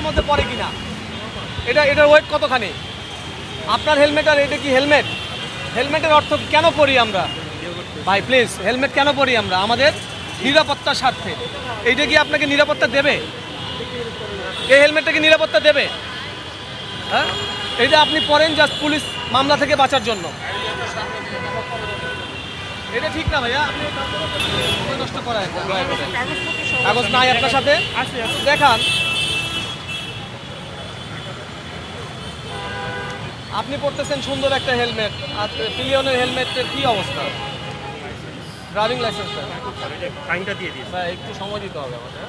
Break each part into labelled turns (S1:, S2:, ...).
S1: মধ্যে পড়ে কিনা, এটার ওয়েট কতখানি? আপনার হেলমেট আর এটা কি হেলমেট? হেলমেটের অর্থ কি? কেন পরি আমরা ভাই? প্লিজ, হেলমেট কেন পরি আমরা? আমাদের নিরাপত্তার স্বার্থে। এইটা কি আপনাকে নিরাপত্তা দেবে? এই হেলমেটটা কি নিরাপত্তা দেবে? হ্যাঁ, এইটা আপনি পরেন জাস্ট পুলিশ মামলা থেকে বাঁচার জন্য। এটা ঠিক না ভাইয়া, আপনি সময় নষ্ট করায়। কাগজ নাই আপনার সাথে? দেখান। আপনি পড়তেছেন সুন্দর একটা হেলমেট, আর পিলিয়নের হেলমেটের কি অবস্থা? ড্রাইভিং লাইসেন্স
S2: ফাইনটা দিয়ে দিই।
S1: ভাই একটু সময় দিতে হবে আমাদের।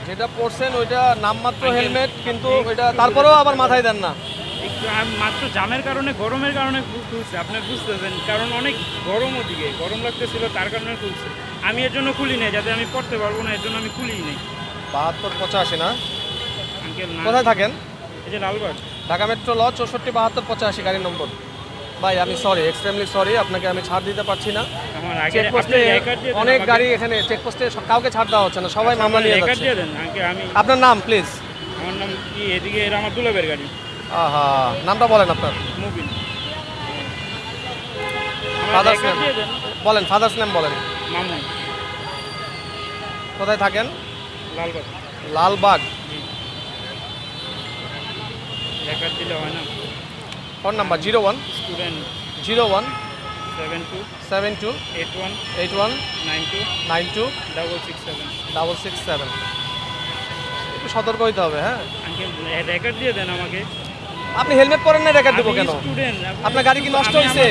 S1: যেটা পড়ছেন ওইটা নামমাত্র হেলমেট, কিন্তু ওইটা তারপরেও আবার মাথায় দেন না।
S2: একটু মাত্র জামের কারণে, গরমের কারণে খুলছে, আপনি বুঝতেছেন, কারণ অনেক গরম, ওদিকে গরম লাগতেছিল, তার কারণে খুলছে। আমি এর জন্য খুলি নাই, যাতে আমি পড়তে পারবো না, এর জন্য আমি খুলিই নাই।
S1: 7285 না?
S2: আঙ্কেল না,
S1: কোথায় থাকেন?
S2: এই যে লালবাগ।
S1: ঢাকা মেট্রো ল 647285 গাড়ির নম্বর। ভাই আমি সরি, এক্সট্রিমলি সরি, আপনাকে আমি ছাড় দিতে পারছি না।
S2: আমার আগে
S1: চেকপোস্টে অনেক গাড়ি, এখানে চেকপোস্টে কাউকে ছাড় দেওয়া হচ্ছে না, সবাই মামলা নিয়ে
S2: রেকর্ড
S1: যাচ্ছে।
S2: দিয়ে দেন আঙ্কেল। আমি,
S1: আপনার নাম প্লিজ?
S2: আমার নাম কি, এদিকে এর আমার দুলাবের গাড়ি।
S1: আহা, নামটা বলেন আপনার।
S2: মুবিন।
S1: ফাদার্স নেম
S2: দিয়ে দেন।
S1: বলেন, ফাদার্স নেম বলেন।
S2: মামুন।
S1: কোথায় থাকেন?
S2: লালবাগ।
S1: লালবাগ।
S2: রেকর্ড দিলে হয় না।
S1: Phone number 01
S2: student
S1: 01
S2: 72
S1: 72
S2: 81
S1: 81
S2: 92
S1: 92
S2: 667।
S1: 667। একটু সতর্ক হইতে হবে। হ্যাঁ,
S2: আঙ্কেল রেকর্ড দিয়ে দেন আমাকে।
S1: আপনি হেলমেট পরেন না, রেকর্ড দেবো
S2: আমি
S1: কেন?
S2: স্টুডেন্ট।
S1: আপনার গাড়ি কি নষ্ট হয়েছে?